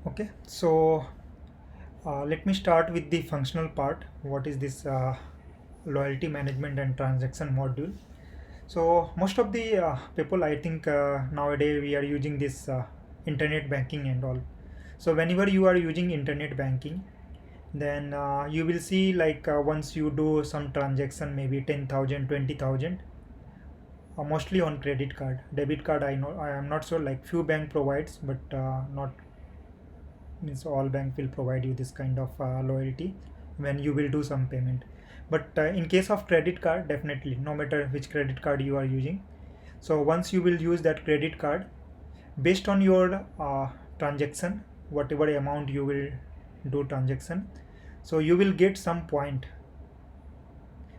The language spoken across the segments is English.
Okay, so let me start with the functional part. What is this loyalty management and transaction module? So most of the people, I think nowadays we are using this internet banking and all. So whenever you are using internet banking, then you will see like once you do some transaction, maybe 10,000, 20,000, mostly on credit card, debit card. I know I am not sure. Like few bank provides, but not means all bank will provide you this kind of loyalty when you will do some payment. But in case of credit card, definitely no matter which credit card you are using, so once you will use that credit card, based on your transaction, whatever amount you will do transaction, so you will get some point.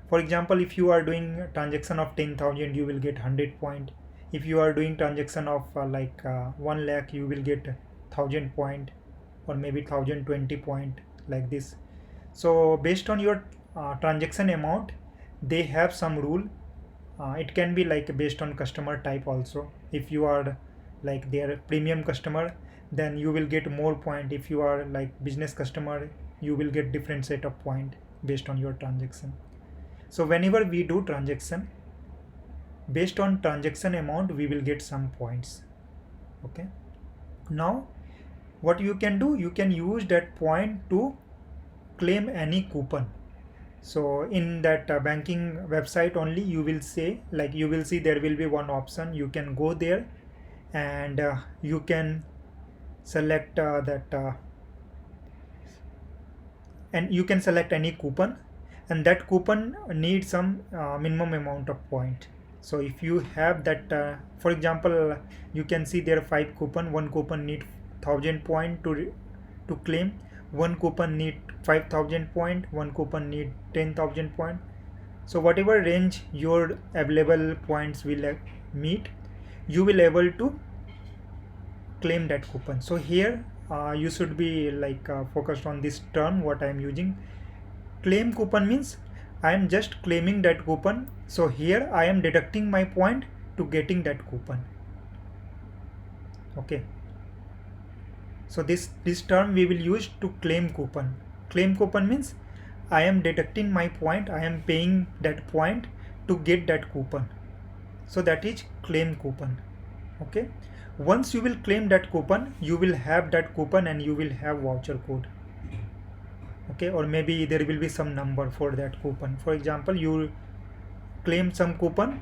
For example, if you are doing a transaction of 10,000, you will get 100 point. If you are doing transaction of 1 lakh, you will get 1,000 point, or maybe 1,020 point, like this. So based on your transaction amount, they have some rule. It can be like based on customer type also. If you are like their premium customer, then you will get more point. If you are like business customer, you will get different set of point based on your transaction. So whenever we do transaction, based on transaction amount, we will get some points. Okay, now what you can do, you can use that point to claim any coupon. So in that banking website only, you will say, like you will see there will be one option. You can go there and you can select that and you can select any coupon, and that coupon needs some minimum amount of point. So if you have that, for example, you can see there are 5 coupon. One coupon need 1,000 point to claim. One coupon need 5,000 point. One coupon need 10,000 point. So whatever range your available points will meet, you will able to claim that coupon. So here you should be like focused on this term what I am using. Claim coupon means I am just claiming that coupon. So here I am deducting my point to getting that coupon. Okay, so this term we will use to claim coupon. Claim coupon means I am deducting my point, I am paying that point to get that coupon. So that is claim coupon. Okay, once you will claim that coupon, you will have that coupon and you will have voucher code. Okay, or maybe there will be some number for that coupon. For example, you claim some coupon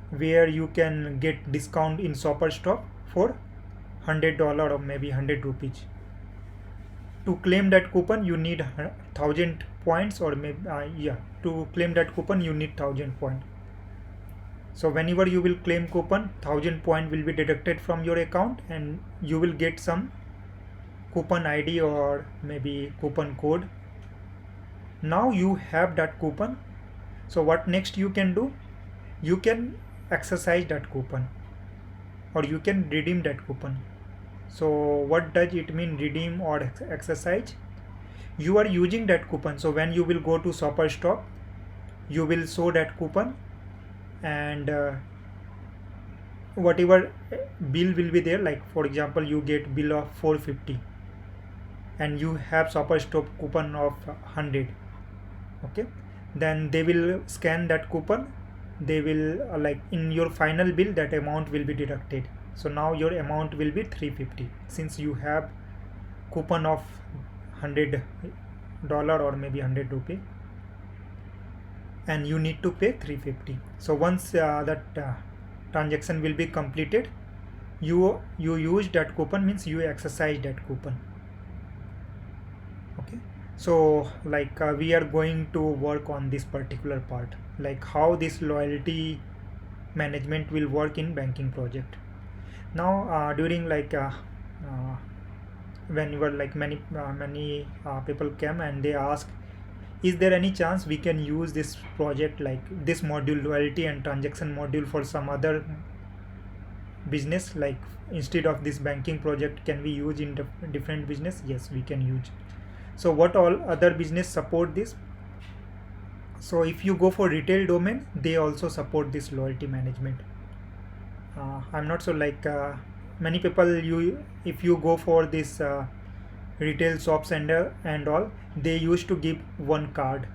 where you can get discount in Shopper Stop for $100 or maybe 100 rupees. To claim that coupon, you need 1,000 points, or maybe yeah, to claim that coupon you need 1,000 point. So whenever you will claim coupon, 1,000 point will be deducted from your account and you will get some coupon ID or maybe coupon code. Now you have that coupon. So what next you can do, you can exercise that coupon or you can redeem that coupon. So what does it mean, redeem or exercise? You are using that coupon, so when you will go to Shopper Stop, you will show that coupon, and whatever bill will be there, like for example you get bill of 450 and you have Shopper Stop coupon of 100. Okay, then they will scan that coupon. They will like in your final bill that amount will be deducted. So now your amount will be 350 since you have coupon of $100 or maybe 100 rupee and you need to pay 350. So once that transaction will be completed, you use that coupon, means you exercise that coupon. Okay, so like we are going to work on this particular part, like how this loyalty management will work in banking project. Now during like when you were like many people came and they ask, is there any chance we can use this project, like this module, loyalty and transaction module, for some other business, like instead of this banking project can we use in different business? Yes, we can use. So what all other business support this? So if you go for retail domain, they also support this loyalty management. I'm not so like many people, you if you go for this retail shops and all, they used to give one card.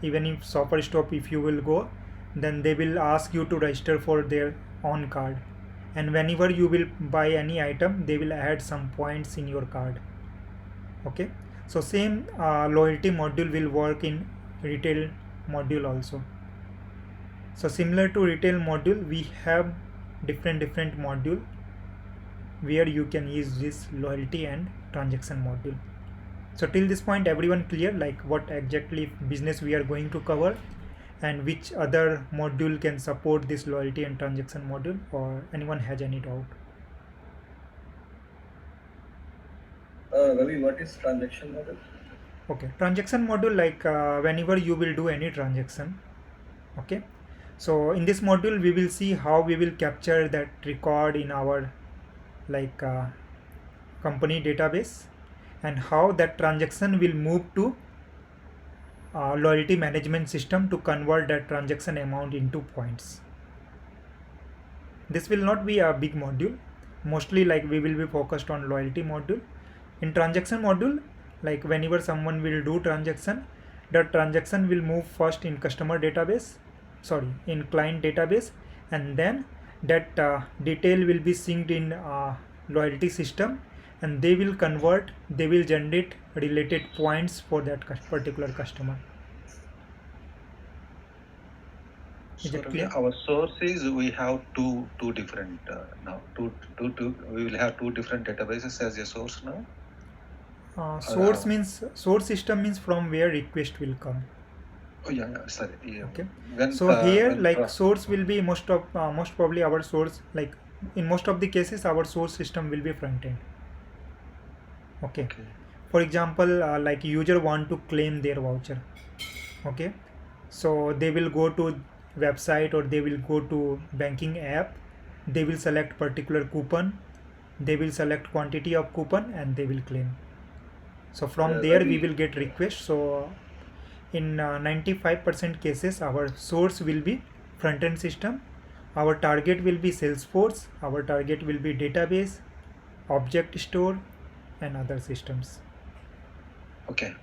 Even if shopper stop, if you will go, then they will ask you to register for their own card, and whenever you will buy any item, they will add some points in your card. Okay, so same loyalty module will work in retail module also. So similar to retail module, we have different module where you can use this loyalty and transaction module. So till this point, everyone clear like what exactly business we are going to cover and which other module can support this loyalty and transaction module, or anyone has any doubt? Ravi, what is transaction model? Okay, transaction module, like whenever you will do any transaction. Okay, so in this module we will see how we will capture that record in our like company database, and how that transaction will move to loyalty management system to convert that transaction amount into points. This will not be a big module. Mostly like we will be focused on loyalty module. In transaction module, like whenever someone will do transaction, the transaction will move first in customer database, sorry, in client database, and then that detail will be synced in loyalty system, and they will convert, they will generate related points for that particular customer. Is So it Ravi, clear? our source is we have two different now two we will have two different databases as a source now. Source means, source system means from where request will come. Oh yeah, sorry. Yeah. Okay, When so here when like source will be most probably our source, like in most of the cases our source system will be front end. Okay, for example, like user want to claim their voucher. Okay, so they will go to website or they will go to banking app, they will select particular coupon, they will select quantity of coupon, and they will claim. So from there we Ravi, will get request. So in 95% cases our source will be front end system, our target will be Salesforce, our target will be database, object store, and other systems. okay.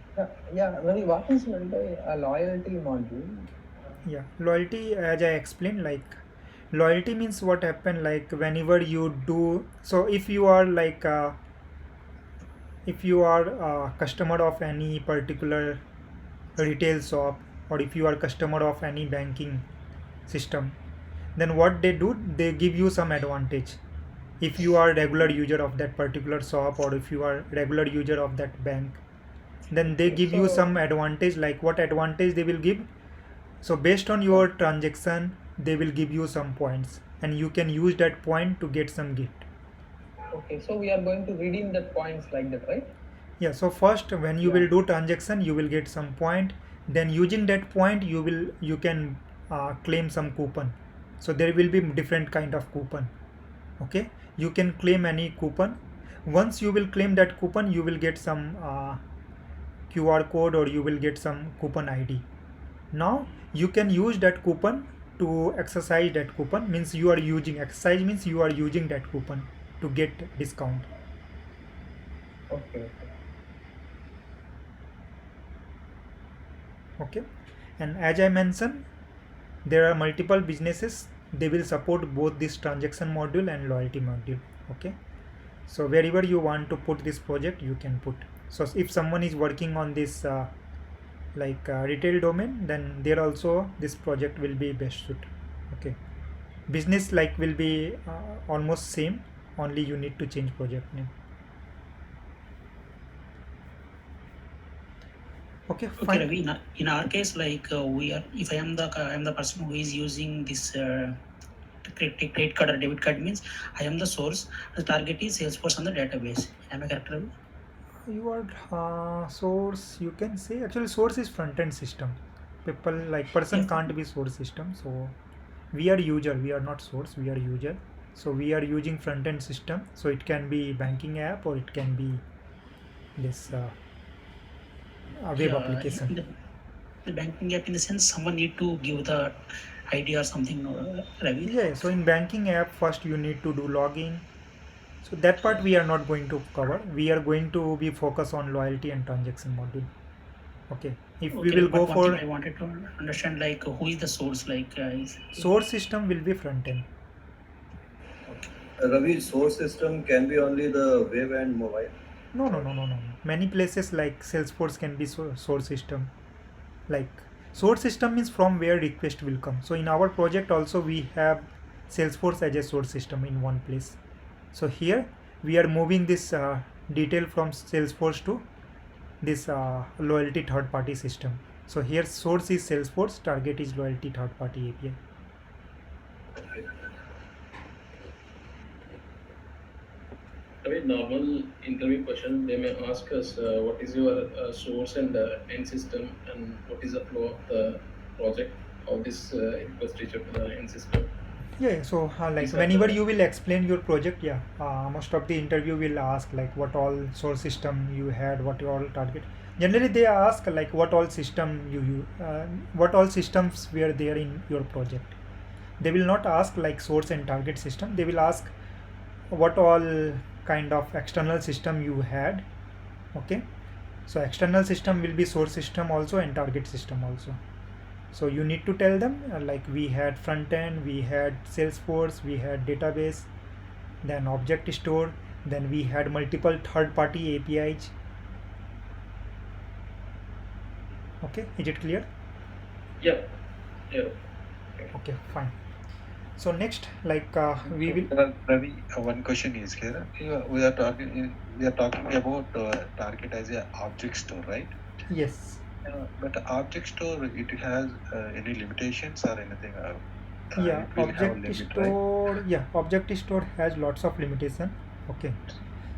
yeah, Ravi, what is meant by a loyalty module? Yeah, loyalty, as I explained, like loyalty means what happen like whenever you do. So if you are like if you are a customer of any particular retail shop, or if you are customer of any banking system, then what they do, they give you some advantage. If you are regular user of that particular shop, or if you are regular user of that bank, then they Okay, give you so some advantage. Like what advantage they will give? So based on your transaction, they will give you some points, and you can use that point to get some gift. okay, so we are going to redeem that points like that, right? Yeah, so first when you Yeah. will do transaction, you will get some point, then using that point you can claim some coupon. So there will be different kind of coupon. Okay, you can claim any coupon. Once you will claim that coupon, you will get some QR code, or you will get some coupon ID. Now you can use that coupon to exercise that coupon, means you are using, exercise means you are using that coupon to get discount. Okay. Okay, and as I mentioned, there are multiple businesses, they will support both this transaction module and loyalty module. Okay, so wherever you want to put this project, you can put. So if someone is working on this retail domain, then there also this project will be best suit. Okay, business like will be almost same, only you need to change project name. Okay, Okay, fine. Ravi. In our case, like we are, if I am the person who is using this credit card or debit card, means I am the source. The target is Salesforce on the database. Am I correct, Ravi? Your source, you can say, actually source is front end system. People like person Yeah. can't be source system. So we are user, we are not source, we are user. So we are using front end system, so it can be banking app, or it can be this web Yeah. application. The banking app, in the sense, someone need to give the ID or something, Ravi. Yeah, so in banking app, first you need to do login, So that part we are not going to cover. We are going to be focused on loyalty and transaction module. Okay. If we Okay, will but go one for thing I wanted to understand, like who is the source? Like, source system, will be front end. Ravi, source system can be only the web and mobile. No. Many places like Salesforce can be source system. Like source system is from where request will come. So in our project also we have Salesforce as a source system in one place. So here we are moving this detail from Salesforce to this loyalty third party system. So here source is Salesforce, target is loyalty third party API. A very normal interview question. They may ask us, what is your source and end system, and what is the flow of the project, how this request reach out to the end system. Yeah, so like These are whenever the- you will explain your project, most of the interview will ask like what all source system you had, what all target. Generally, they ask like what all system what all systems were there in your project. They will not ask like source and target system. They will ask what all kind of external system you had. Okay, so external system will be source system also and target system also. So you need to tell them like we had front end, we had Salesforce, we had database, then object store, then we had multiple third party APIs. Okay, is it clear? Yeah. Okay, fine. So next, like we will. Ravi, one question is here. We are talking about target as a object store, right? Yes. But object store, it has any limitations or anything? Yeah, it will have a object limit, store. right? Yeah, object store has lots of limitation. Okay.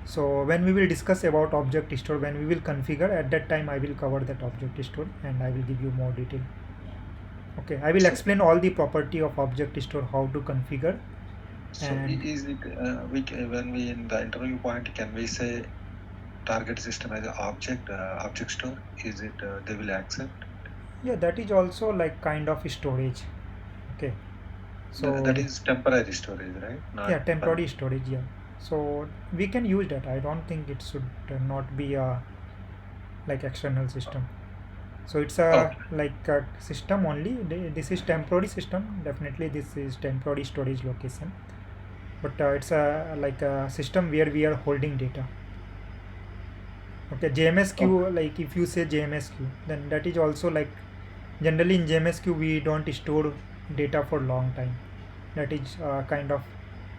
So when we will discuss about object store, when we will configure, at that time I will cover that object store and I will give you more detail. Okay, I will explain all the property of object store, how to configure. So And is it when we in the interview point, can we say target system as an object store? Is it they will accept? yeah, that is also like kind of storage. Okay. So That is temporary storage, right? Not yeah, temporary storage. Yeah. So we can use that. I don't think it should not be a like external system. So it's a like a system only. This is temporary system. Definitely, this is temporary storage location. But it's a like a system where we are holding data. Okay, JMS queue. Like if you say JMS queue, then that is also like generally in JMS queue we don't store data for long time. That is kind of,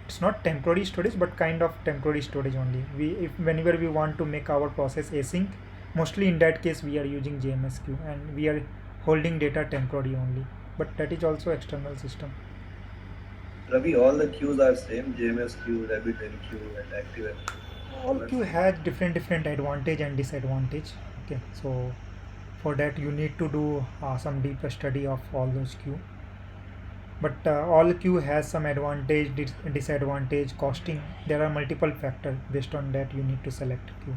it's not temporary storage but kind of temporary storage only. If whenever we want to make our process async, mostly in that case we are using JMS queue and we are holding data temporary only, but that is also external system. Ravi, all the queues are same: JMS queue, RabbitMQ, and ActiveMQ. All queue has different advantage and disadvantage. Okay, so for that you need to do some deeper study of all those queue. But all queue has some advantage, disadvantage, costing. There are multiple factors. Based on that you need to select queue.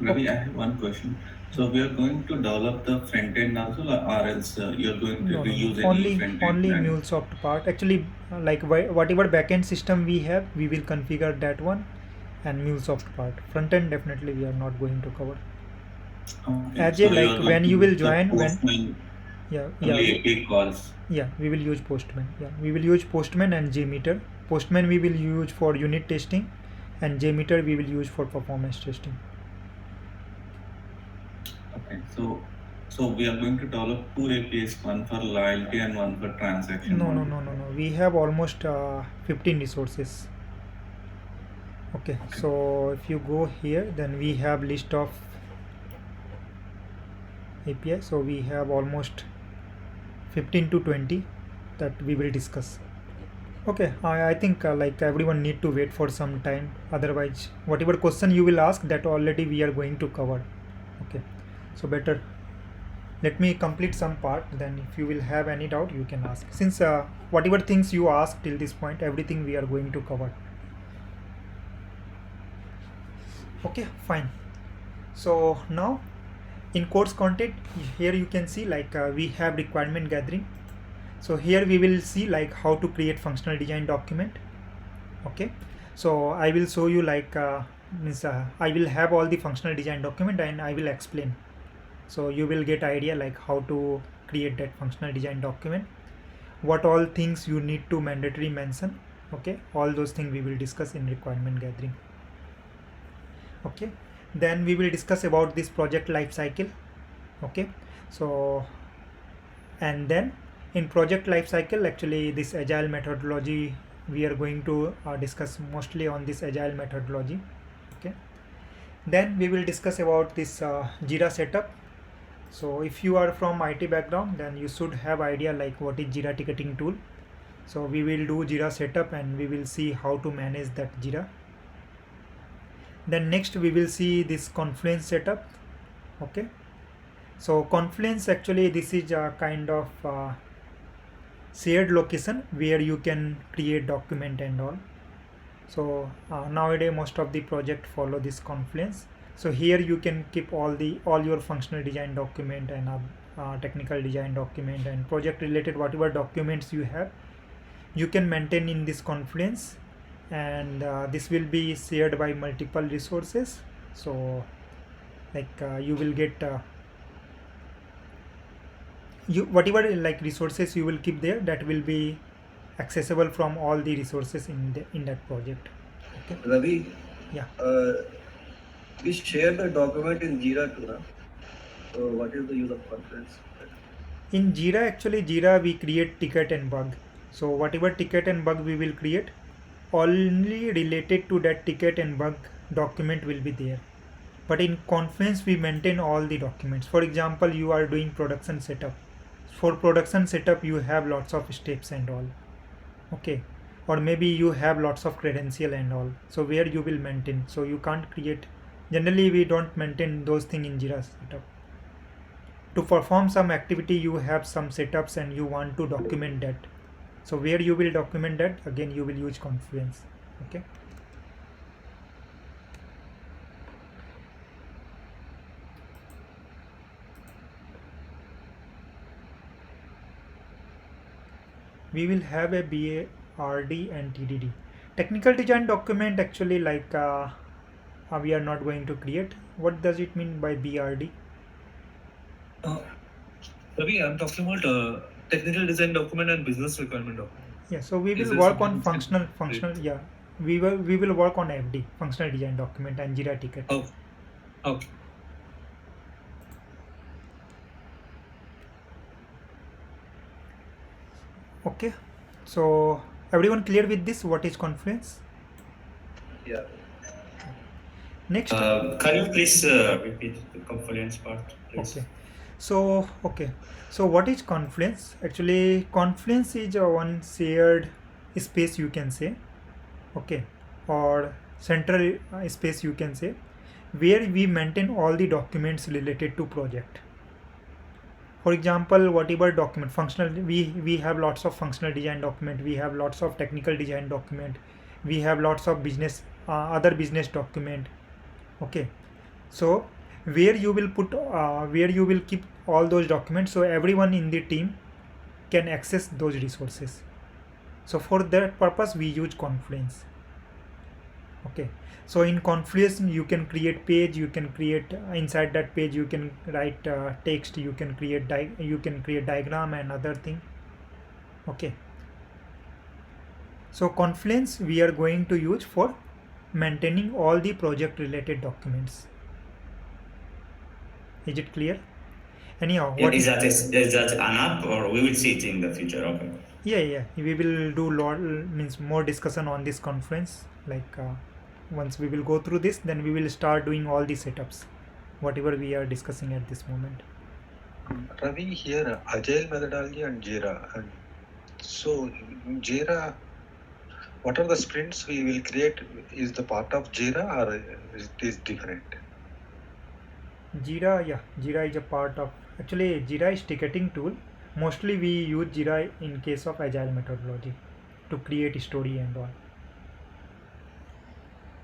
Ravi, I have one question. So we are going to develop the front end also, or else you are going to No, use any only front end? MuleSoft part. Actually, like whatever backend system we have, we will configure that one, and MuleSoft part. Front end definitely we are not going to cover. Okay. As So a you like are when going you to will use the join when Postman, yeah only API calls. yeah we will use Postman. Yeah, we will use Postman and JMeter. Postman we will use for unit testing, and JMeter we will use for performance testing. Okay. So we are going to develop two APIs, one for loyalty and one for transaction. No. We have almost 15 resources. Okay, so if you go here, then we have list of API. So we have almost 15 to 20 that we will discuss. Okay, I think like everyone need to wait for some time. Otherwise, whatever question you will ask, that already we are going to cover. Okay, so better let me complete some part. Then if you will have any doubt, you can ask. Since whatever things you asked till this point, everything we are going to cover. Okay, fine. So now in course content, here you can see like we have requirement gathering. So here we will see like how to create functional design document. Okay, so I will show you like I will have all the functional design document and I will explain, so you will get idea like how to create that functional design document, what all things you need to mandatory mention. Okay, all those things we will discuss in requirement gathering. Okay, then we will discuss about this project life cycle. Okay, so and then in project life cycle, actually this agile methodology we are going to discuss mostly on this agile methodology. Okay, then we will discuss about this Jira setup. So if you are from IT background, then you should have idea like what is Jira ticketing tool. So we will do Jira setup and we will see how to manage that Jira. Then next we will see this Confluence setup. Okay, so Confluence, actually this is a kind of shared location where you can create document and all. So nowadays most of the project follow this Confluence. So here you can keep all your functional design document and technical design document and project related whatever documents you have, you can maintain in this Confluence, and this will be shared by multiple resources. So like you will get you whatever like resources you will keep there, that will be accessible from all the resources in that project. Okay, Ravi, yeah. we share the document in Jira too, na? So what is the use of Confluence? In Jira, actually Jira we create ticket and bug. So whatever ticket and bug we will create, only related to that ticket and bug document will be there. But in Confluence we maintain all the documents. For example, you are doing production setup. For production setup you have lots of steps and all. Okay, or maybe you have lots of credential and all, so where you will maintain, so you can't create, generally we don't maintain those things in Jira setup. To perform some activity you have some setups and you want to document that, so where you will document that, again you will use Confluence. Okay, we will have a BARD and TDD. Technical design document, actually like we are not going to create. What does it mean by BRD? Ravi, I'm talking about technical design document and business requirement document. Yeah, so we Is will there work something on which can functional. create? Yeah, we will work on FD, functional design document, and Jira ticket. Oh, okay. Okay, so everyone clear with this? What is Confluence? Yeah. Next. Can you please repeat the Confluence part, please? Okay. So what is Confluence? Actually, Confluence is one shared space, you can say. Okay, or central space, you can say, where we maintain all the documents related to project. For example, whatever document functional, we have lots of functional design document, we have lots of technical design document, we have lots of business other business document. Okay, so where you will put where you will keep all those documents, so everyone in the team can access those resources. So for that purpose we use Confluence. Okay, so in Confluence you can create page, you can create inside that page you can write text, you can create diagram and other thing. Okay, so Confluence we are going to use for maintaining all the project related documents. Is it clear? Anyhow, what Is that an app, or we will see it in the future? Okay. yeah, we will do more discussion on this Confluence, like once we will go through this, then we will start doing all the setups, whatever we are discussing at this moment. Ravi, here agile methodology and Jira. And so in Jira, what are the sprints we will create? Is the part of Jira or is it is different? Jira is a part of, actually Jira is ticketing tool. Mostly we use Jira in case of agile methodology to create story and all.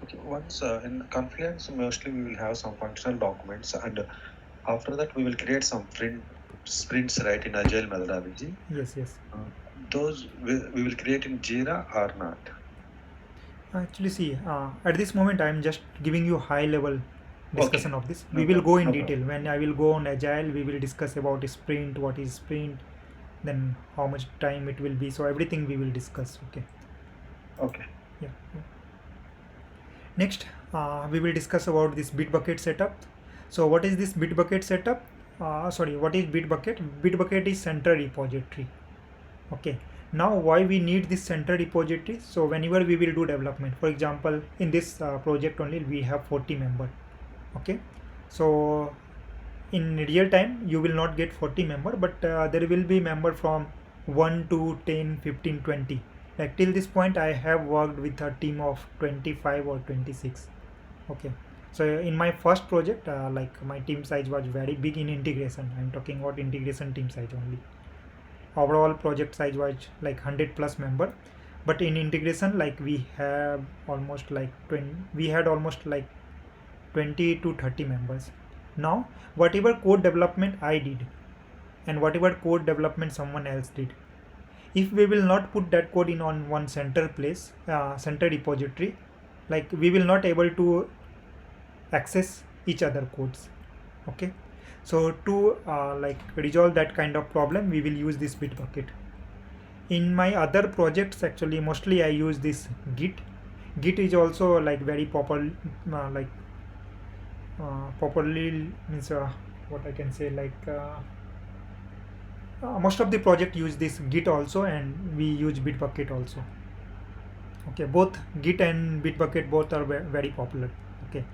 Okay, once in Confluence, mostly we will have some functional documents, and after that we will create some sprints, right, in agile methodology. Yes. Those we will create in Jira or not? Actually, see, at this moment, I am just giving you high level discussion of this. We will go in detail. When I will go on agile, we will discuss about sprint, what is sprint, then how much time it will be. So everything we will discuss. Okay. Okay. Yeah. Next, we will discuss about this Bitbucket setup. So what is this Bitbucket setup? What is Bitbucket? Bitbucket is central repository. Okay. Now why we need this central repository? So whenever we will do development, for example, in this project only we have 40 members. Okay. So in real time you will not get 40 member, but there will be member from 1 to 10, 15, 20. Like till this point I have worked with a team of 25 or 26. Okay. So in my first project, like my team size was very big in integration. I'm talking about integration team size only. Overall project size was like 100 plus member, but in integration, like we have almost like 20 to 30 members. Now whatever code development I did and whatever code development someone else did, if we will not put that code in on one center place, center repository, like we will not able to access each other codes. Okay. So to like resolve that kind of problem, we will use this Bitbucket. In my other projects, actually mostly I use this Git. Git is also like very popular, popularly means what I can say, like most of the project use this Git also, and we use Bitbucket also. Okay, both Git and Bitbucket both are very popular. Okay.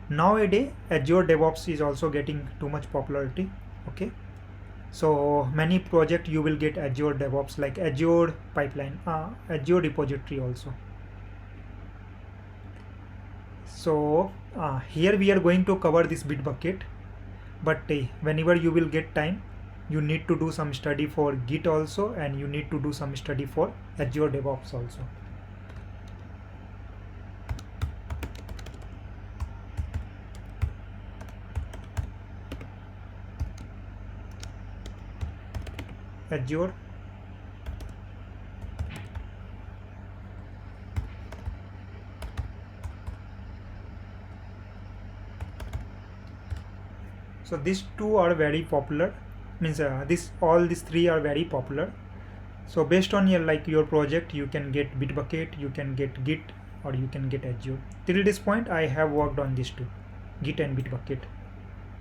Nowadays Azure DevOps is also getting too much popularity. Okay, so many project you will get Azure DevOps, like Azure pipeline, Azure repository also. So here we are going to cover this Bitbucket, but whenever you will get time, you need to do some study for Git also, and you need to do some study for Azure DevOps also. Azure. So these two are very popular, means all these three are very popular. So based on your project, you can get Bitbucket, you can get Git, or you can get Azure. Till this point I have worked on these two, Git and Bitbucket.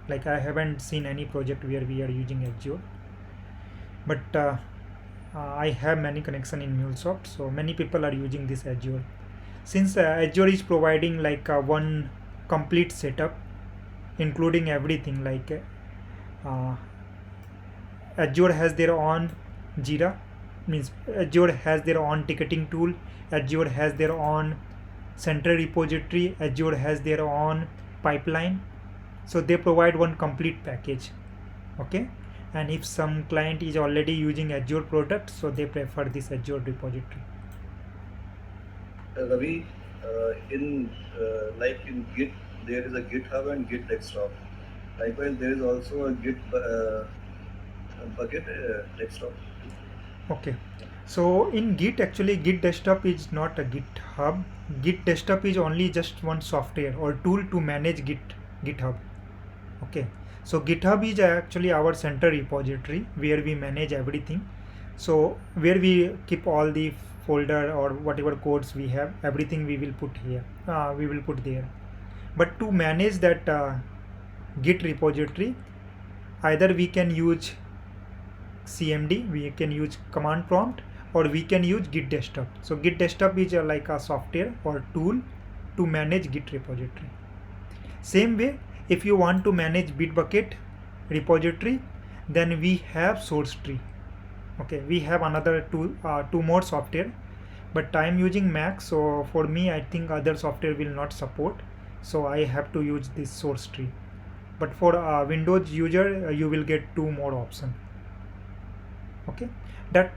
Like I haven't seen any project where we are using Azure, but I have many connection in MuleSoft, so many people are using this Azure. Since Azure is providing like one complete setup, including everything, like Azure has their own Jira, means Azure has their own ticketing tool, Azure has their own central repository, Azure has their own pipeline. So they provide one complete package. Okay. And if some client is already using Azure product, so they prefer this Azure repository. Ravi, in Git, there is a GitHub and Git desktop. Likewise, there is also a Git bucket desktop. Okay. So in Git, actually Git desktop is not a GitHub. Git desktop is only just one software or tool to manage GitHub. Okay. So GitHub is actually our center repository where we manage everything. So where we keep all the folder or whatever codes we have, everything we will put here. We will put there. But to manage that Git repository, either we can use CMD, we can use command prompt, or we can use Git desktop. So Git desktop is like a software or tool to manage Git repository. Same way, if you want to manage Bitbucket repository, then we have SourceTree. Okay, we have another two more software, but I am using Mac, so for me I think other software will not support, so I have to use this SourceTree. But for Windows user, you will get two more options. Okay, that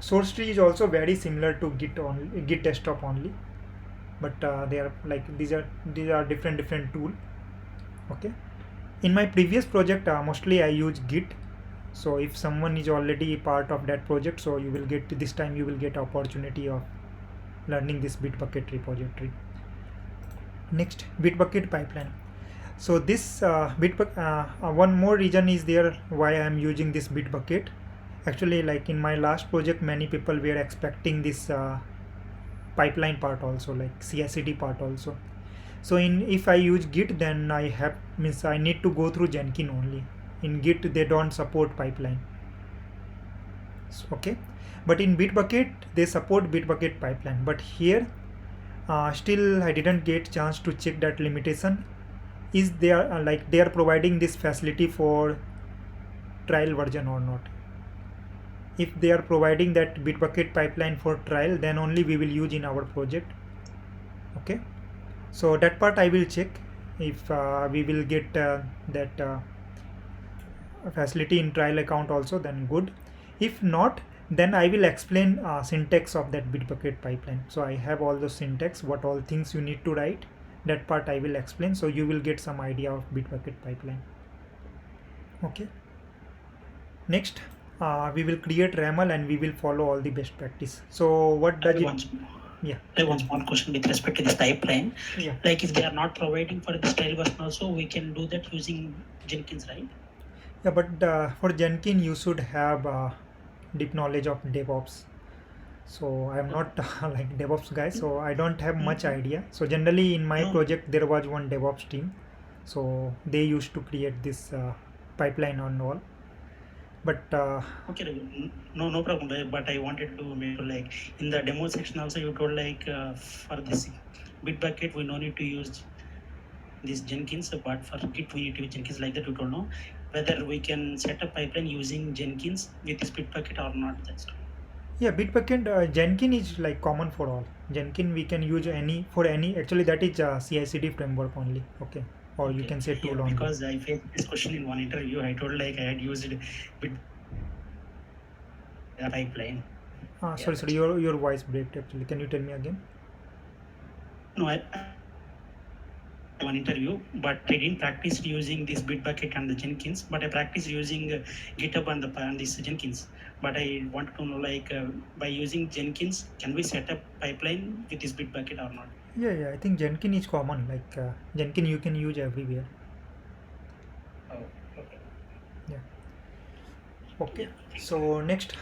SourceTree is also very similar to Git desktop only, but they are like these are different tool. Okay, in my previous project, mostly I use Git. So if someone is already part of that project, so you will get this time you will get opportunity of learning this Bitbucket repository. Next, Bitbucket pipeline. So this one more reason is there why I am using this Bitbucket. Actually, like in my last project, many people were expecting this pipeline part also, like CI/CD part also. So if I use Git, then I need to go through Jenkins only. In Git they don't support pipeline. Okay, but in Bitbucket they support Bitbucket pipeline. But here still I didn't get chance to check that limitation. Is there they are providing this facility for trial version or not? If they are providing that Bitbucket pipeline for trial, then only we will use in our project. Okay, so that part I will check if we will get that facility in trial account also, then good. If not, then I will explain syntax of that Bitbucket pipeline. So I have all the syntax, what all things you need to write, that part I will explain, so you will get some idea of Bitbucket pipeline. Okay, next we will create RAML and we will follow all the best practice. So what does it? Yeah. I have one small question with respect to this pipeline. Yeah. Like if they are not providing for this trial version also, we can do that using Jenkins, right? Yeah, but for Jenkins you should have deep knowledge of DevOps. So I'm not like DevOps guy, so I don't have much idea. So generally in my project there was one DevOps team, so they used to create this pipeline and all. But okay, no problem. But I wanted to make like in the demo section also you told like for this Bitbucket we no need to use this Jenkins, but for Git we need to use Jenkins, like that you told. No, whether we can set a pipeline using Jenkins with this Bitbucket or not. That's all. Yeah, Bitbucket Jenkins is like common for all. Jenkins we can use for any. Actually, that is CI/CD framework only. Okay, or you can say tool only. Because I faced this question in one interview. I told like I had used Bit pipeline. Sorry, your voice break actually. Can you tell me again? No, I one interview, but I didn't practice using this Bitbucket and the Jenkins, but I practiced using GitHub and this Jenkins. But I want to know like by using Jenkins, can we set up pipeline with this Bitbucket or not? Yeah, I think Jenkins is common. Like Jenkins you can use everywhere. Oh, okay. Yeah. Okay. So next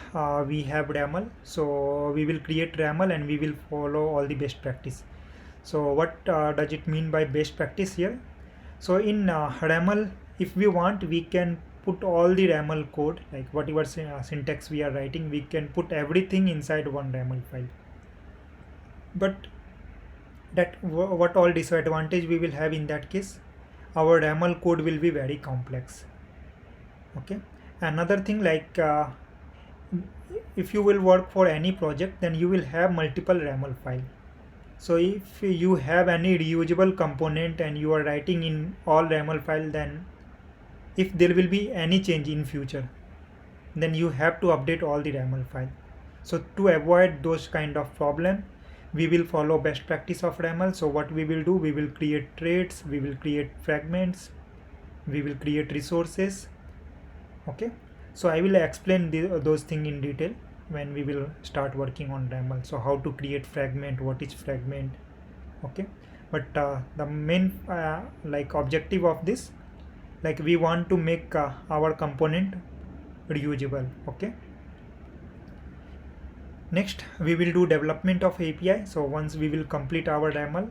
we have RAML. So we will create RAML and we will follow all the best practice. So what does it mean by best practice here? So in RAML, if we want, we can put all the RAML code, like whatever syntax we are writing, we can put everything inside one RAML file. But that what all disadvantage we will have in that case? Our RAML code will be very complex. Okay. Another thing, like if you will work for any project, then you will have multiple RAML files. So if you have any reusable component and you are writing in all RAML file, then if there will be any change in future, then you have to update all the RAML file. So to avoid those kind of problem, we will follow best practice of RAML. So what we will do, we will create threads, we will create fragments, we will create resources. Okay, so I will explain those things in detail when we will start working on RAML. So how to create fragment, what is fragment. Okay, but the main like objective of this, like we want to make our component reusable. Okay, next we will do development of API. So once we will complete our RAML,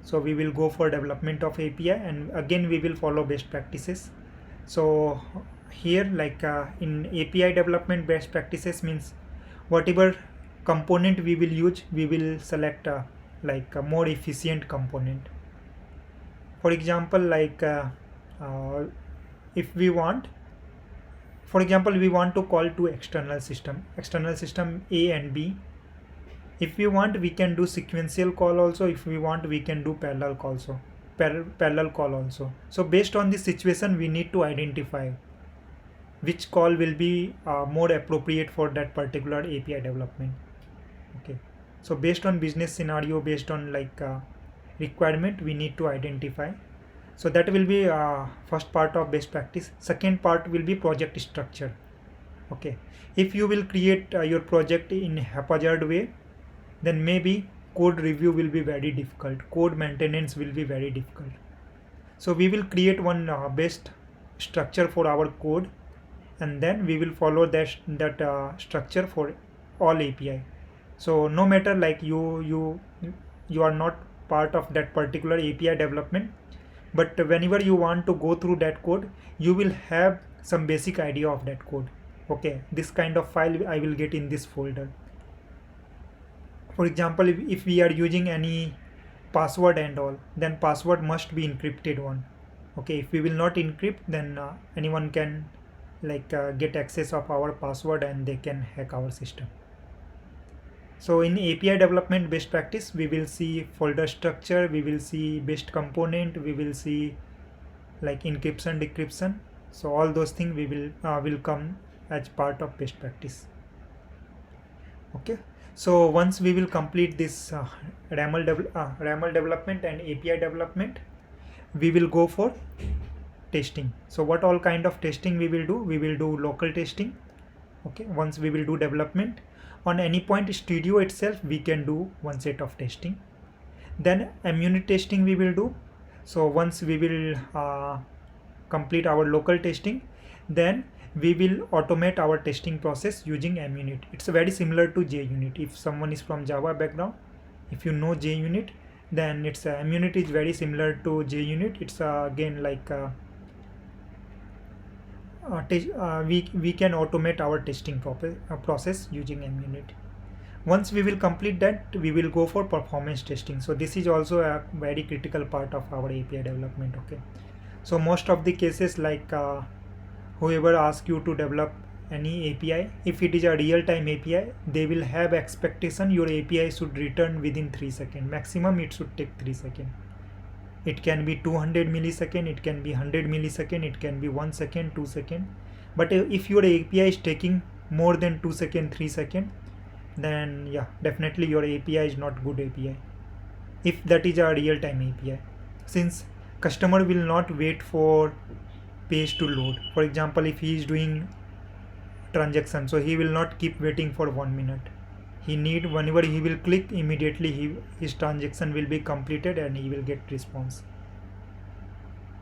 so we will go for development of API, and again we will follow best practices. So here, like in API development, best practices means whatever component we will use, we will select like a more efficient component. For example, like if we want, for example, we want to call to external system A and B. If we want, we can do sequential call also. If we want, we can do parallel call also. So based on the situation, we need to identify which call will be more appropriate for that particular API development. Okay, so based on business scenario, based on like requirement, we need to identify. So that will be first part of best practice. Second part will be project structure. Okay, if you will create your project in haphazard way, then maybe code review will be very difficult, code maintenance will be very difficult. So we will create one best structure for our code, and then we will follow that structure for all API. So no matter like you are not part of that particular API development, but whenever you want to go through that code, you will have some basic idea of that code. Okay, this kind of file I will get in this folder. For example, if we are using any password and all, then password must be encrypted one. Okay, if we will not encrypt, then anyone can get access of our password and they can hack our system. So in API development best practice, we will see folder structure, we will see best component, we will see like encryption, decryption. So all those things we will come as part of best practice. Okay, so once we will complete this RAML development and API development, we will go for testing. So what all kind of testing we will do? We will do local testing. Okay, once we will do development on any point studio itself, we can do one set of testing. Then unit testing we will do. So once we will complete our local testing, then we will automate our testing process using munit. It's very similar to JUnit. If someone is from Java background, if you know JUnit, then it's munit is very similar to JUnit. It's again like we can automate our testing process using munit. Once we will complete that, we will go for performance testing. So this is also a very critical part of our API development. Okay, so most of the cases like whoever asks you to develop any API, if it is a real-time API, they will have expectation your API should return within 3 seconds. Maximum it should take 3 seconds. It can be 200 millisecond, it can be 100 millisecond, it can be 1 second, 2 seconds. But if your API is taking more than 2 seconds, 3 seconds, then yeah, definitely your API is not good API. If that is a real-time API, since customer will not wait for page to load. For example, if he is doing transaction, so he will not keep waiting for 1 minute. He need, whenever he will click, immediately his transaction will be completed and he will get response.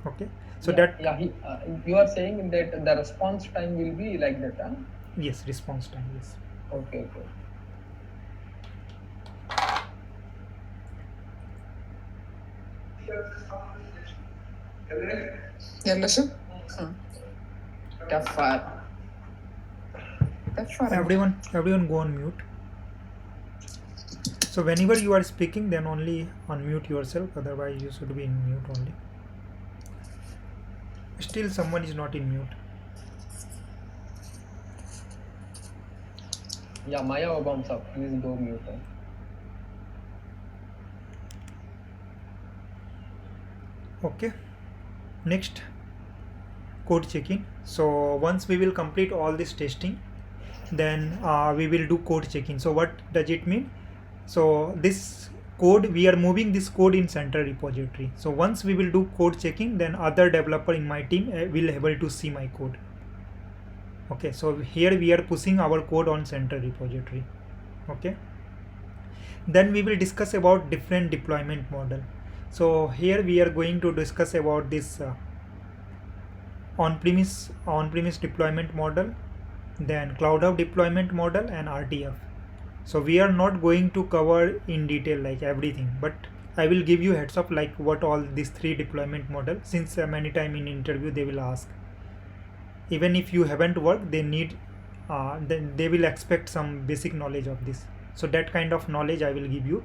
Okay, so you are saying that the response time will be like that, huh? Yes, response time, yes. Okay. Everyone go on mute. So whenever you are speaking, then only unmute yourself, otherwise you should be in mute only. Still someone is not in mute. Yeah, Maya Obamsa, please go mute. Okay, next, code checking. So once we will complete all this testing, then we will do code checking. So what does it mean? So this code, we are moving this code in central repository. So once we will do code checking, then other developer in my team will able to see my code. Okay, so here we are pushing our code on central repository. Okay, then we will discuss about different deployment model. So here we are going to discuss about this on-premise deployment model, then cloud hub deployment model, and RTF. So we are not going to cover in detail like everything, but I will give you heads up like what all these 3 deployment model, since many time in interview they will ask. Even if you haven't worked, they need then they will expect some basic knowledge of this. So that kind of knowledge I will give you,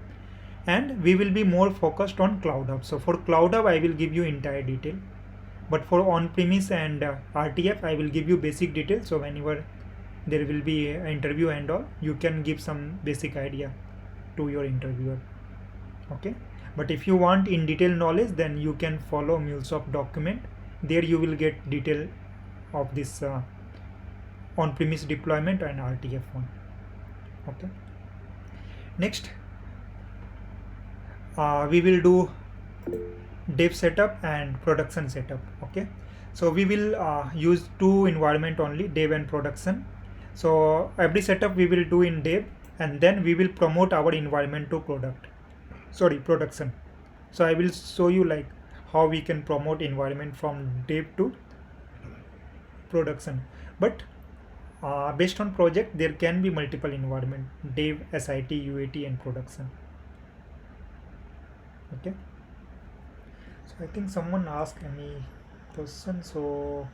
and we will be more focused on cloud hub. So for cloud hub I will give you entire detail, but for on-premise and RTF I will give you basic detail. So whenever there will be an interview and all, you can give some basic idea to your interviewer. Okay, but if you want in detail knowledge, then you can follow MuleSoft document. There you will get detail of this on-premise deployment and RTF one. Okay, next we will do dev setup and production setup. Okay, so we will use 2 environment only, dev and production. So every setup we will do in dev, and then we will promote our environment to product. production. So I will show you like how we can promote environment from dev to production. But based on project, there can be multiple environment: dev, SIT, UAT, and production. Okay. So I think someone asked any question. So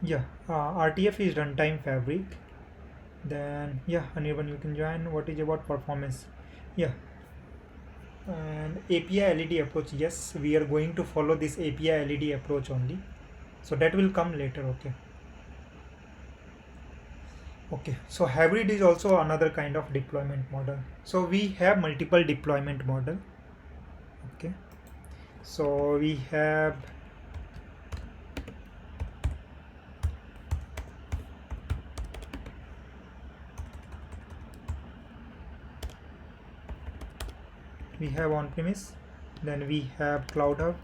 yeah, RTF is runtime fabric. Then yeah, anyone you can join. What is about performance? Yeah, and API LED approach. Yes, we are going to follow this API LED approach only. So that will come later. Okay, so hybrid is also another kind of deployment model. So we have multiple deployment model. Okay, so we have on-premise, then we have Cloud Hub,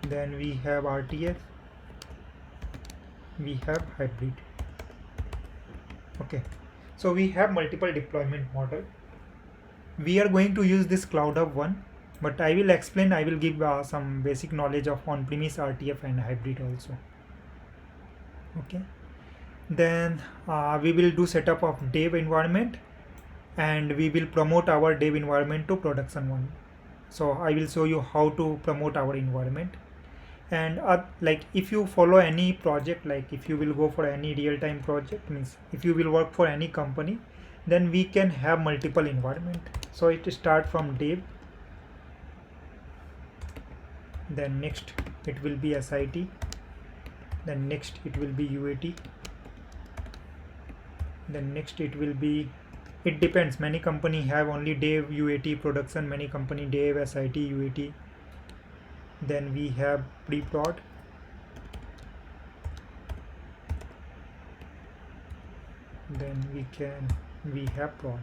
then we have RTF, we have hybrid. Okay, so we have multiple deployment model. We are going to use this Cloud Hub one, but I will explain, I will give some basic knowledge of on-premise, RTF, and hybrid also. Okay, then we will do setup of dev environment, and we will promote our dev environment to production one. So I will show you how to promote our environment. And like if you follow any project, like if you will go for any real-time project, means if you will work for any company, then we can have multiple environment. So it start from dev, then next it will be SIT, then next it will be UAT, then next it will be, it depends, many company have only dev, UAT, production, many company dev, SIT, UAT. Then we have pre-prod, then we have prod.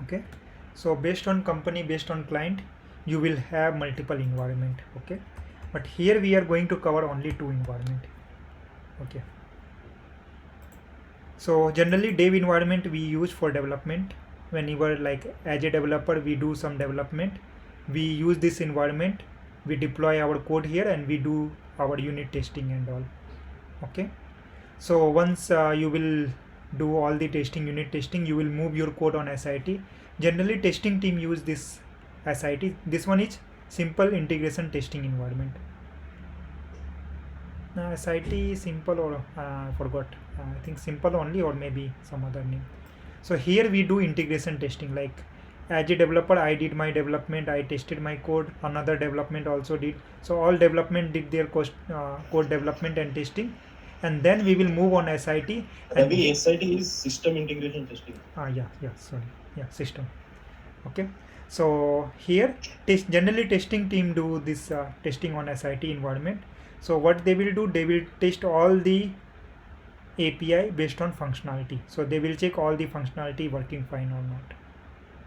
Okay, so based on company, based on client, you will have multiple environment. Okay, but here we are going to cover only two environment. Okay, so generally dev environment we use for development. Whenever like as a developer we do some development, we use this environment, we deploy our code here, and we do our unit testing and all. Okay, so once you will do all the testing, unit testing, you will move your code on SIT. Generally testing team use this SIT. This one is simple integration testing environment. SIT simple, or forgot, I think simple only, or maybe some other name. So here we do integration testing, like as a developer I did my development, I tested my code, another development also did, so all development did their code development and testing, and then we will move on SIT. Ravi, SIT is system integration testing. System. Okay, so here generally testing team do this testing on SIT environment. So what they will do, they will test all the API based on functionality. So they will check all the functionality working fine or not.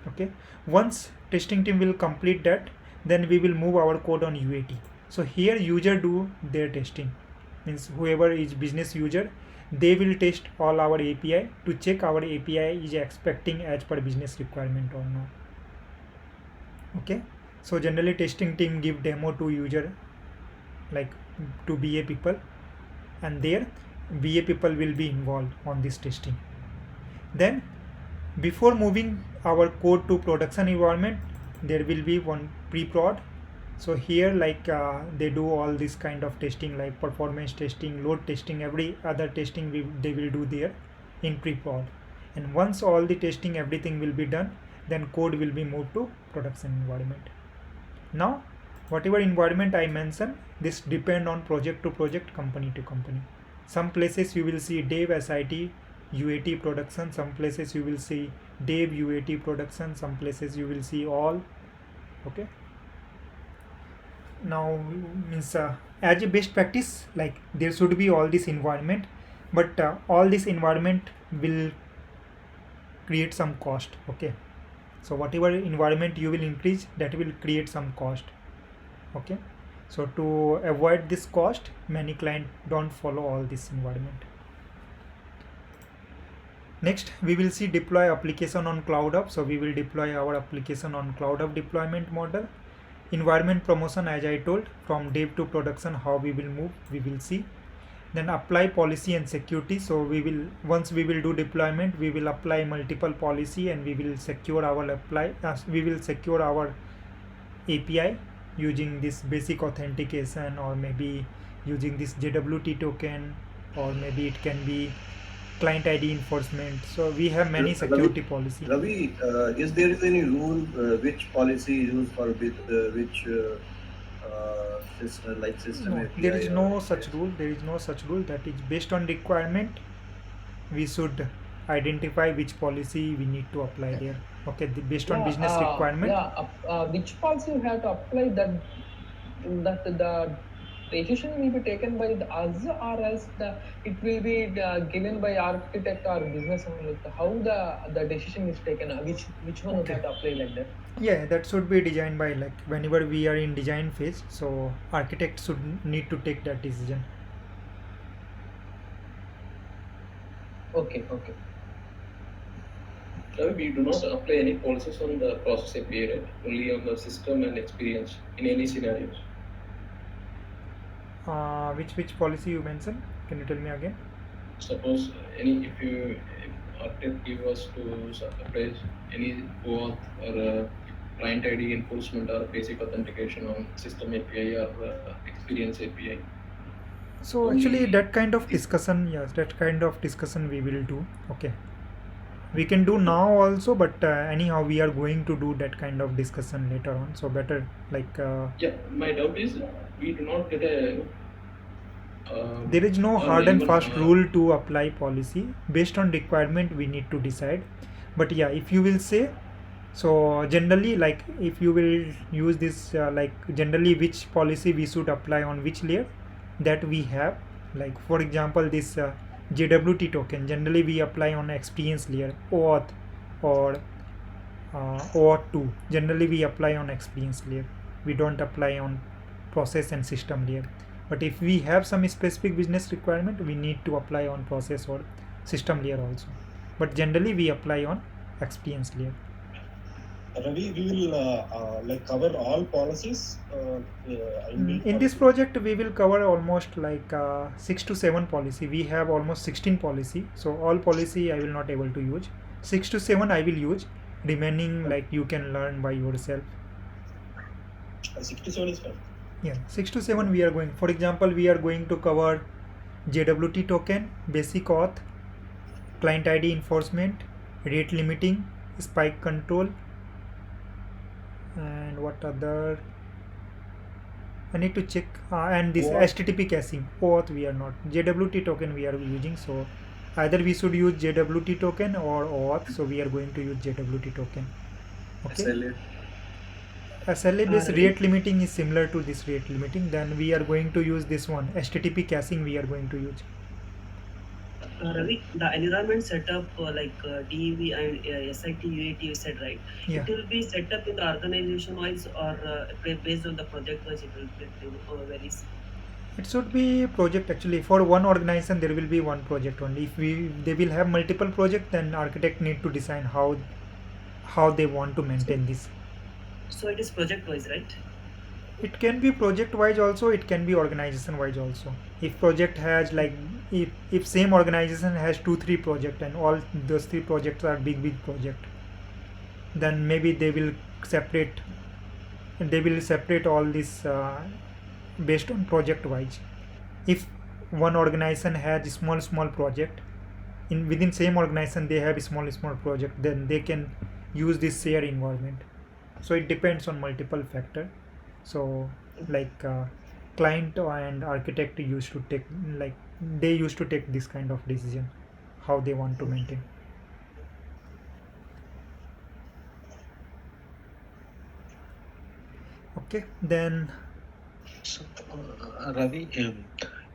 Okay, once testing team will complete that, then we will move our code on UAT. So here user do their testing, means whoever is business user, they will test all our API to check our API is expecting as per business requirement or not. Okay, so generally testing team give demo to user, like to BA people, and there BA people will be involved on this testing. Then before moving our code to production environment, there will be one pre-prod. So here like they do all this kind of testing, like performance testing, load testing, every other testing they will do there in pre-prod. And once all the testing, everything will be done, then code will be moved to production environment. Now whatever environment I mentioned, this depend on project to project, company to company. Some places you will see dev, SIT, UAT, production. Some places you will see dev, UAT, production. Some places you will see all. Okay, now means as a best practice, like there should be all this environment, but all this environment will create some cost. Okay, so whatever environment you will increase, that will create some cost. Okay, so to avoid this cost, many clients don't follow all this environment. Next, we will see deploy application on CloudHub. So we will deploy our application on CloudHub deployment model. Environment promotion, as I told, from dev to production, how we will move, we will see. Then apply policy and security. So we will, once we will do deployment, we will apply multiple policy and we will secure our API using this basic authentication, or maybe using this JWT token, or maybe it can be client ID enforcement. So we have many security policy. Ravi, is there any rule which policy is used for which system, like system No, API? there is no or such rule. There is no such rule. That is based on requirement. We should identify which policy we need to apply there. Okay, based on business requirement. Which policy you have to apply, that the decision will be taken by us, or else it will be given by architect or business analyst. How the decision is taken, which one Okay. you have to apply like that? Yeah, that should be designed by, like, whenever we are in design phase, so architect should need to take that decision. Okay. We do not apply any policies on the process API, right? Only on the system and experience in any scenarios. Which policy you mentioned? Can you tell me again? Suppose if architect give us to apply any OAuth or client ID enforcement or basic authentication on system API or experience API. So actually that kind of discussion, yes, that kind of discussion we will do. Okay, we can do now also, but anyhow we are going to do that kind of discussion later on. So better, like, My doubt is we do not get a there is no hard and fast rule to apply policy. Based on requirement we need to decide. But yeah, if you will say, so generally, like, if you will use this, like, generally which policy we should apply on which layer, that we have, like, for example, this JWT token, generally we apply on experience layer. OAuth or OAuth 2, generally we apply on experience layer. We don't apply on process and system layer. But if we have some specific business requirement, we need to apply on process or system layer also. But generally we apply on experience layer. Ravi, we will like cover all policies. In this project we will cover almost like 6 to 7 policy. We have almost 16 policy, so all policy I will not able to use. 6 to 7 I will use, remaining like you can learn by yourself. 6 to 7 is fine. Yeah, 6 to 7 we are going. For example, we are going to cover JWT token, basic auth, client ID enforcement, rate limiting, spike control, and what other, I need to check, and this HTTP caching. OAuth we are not. JWT token we are using, so either we should use JWT token or OAuth, so we are going to use JWT token. Okay. SLA based rate limiting is similar to this rate limiting. Then we are going to use this one, HTTP caching we are going to use. Ravi, the environment setup like DEV and SIT, UAT, you said, right? Yeah. It will be set up in the organization wise or based on the project wise, it will varies. It should be project actually. For one organization there will be one project only. If they will have multiple projects, then architect need to design how they want to maintain this. So it is project wise, right? It can be project wise also, it can be organization wise also. If project has like, if same organization has 2-3 projects and all those 3 projects are big project, then maybe they will separate all this based on project wise. If one organization has small project, within same organization they have small project, then they can use this shared environment. So it depends on multiple factor. So like client and architect used to take, like, they used to take this kind of decision how they want to maintain. Okay, then so, Ravi,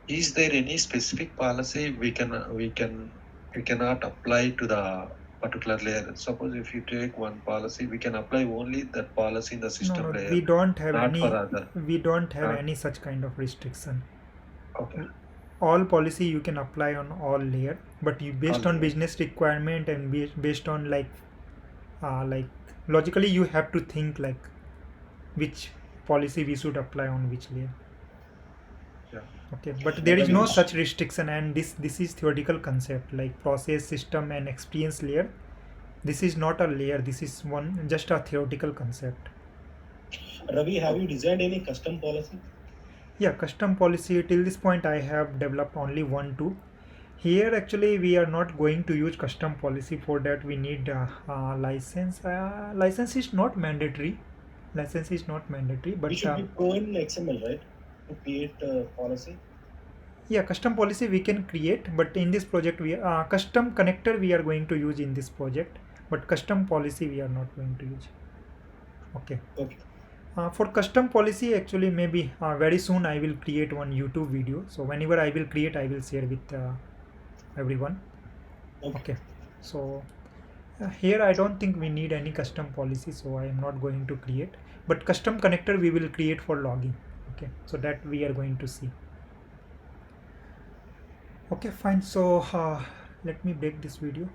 is there any specific policy we cannot apply to the particular layer. Suppose if you take one policy, we can apply only that policy in the system No, layer. we don't have not any. for other. We don't have Huh? any such kind of restriction. Okay. All policy you can apply on all layer, but you based All on layer. business requirement and based on like logically you have to think like which policy we should apply on which layer. Yeah. Okay, but there is no Ravi, such restriction, and this is theoretical concept like process, system, and experience layer. This is not a layer. This is one just a theoretical concept. Ravi, have you designed any custom policy? Yeah, custom policy till this point I have developed only one two. Here actually we are not going to use custom policy. For that we need license. License is not mandatory. License is not mandatory, We but should be pro in XML, right? To create policy. yeah, custom policy we can create, but in this project we custom connector we are going to use in this project, but custom policy we are not going to use. Okay. Okay. For custom policy actually maybe very soon I will create one YouTube video. So whenever I will create, I will share with everyone. Okay. So here I don't think we need any custom policy, so I am not going to create. But custom connector we will create for logging. Okay. So that we are going to see. Okay, fine. So let me break this video.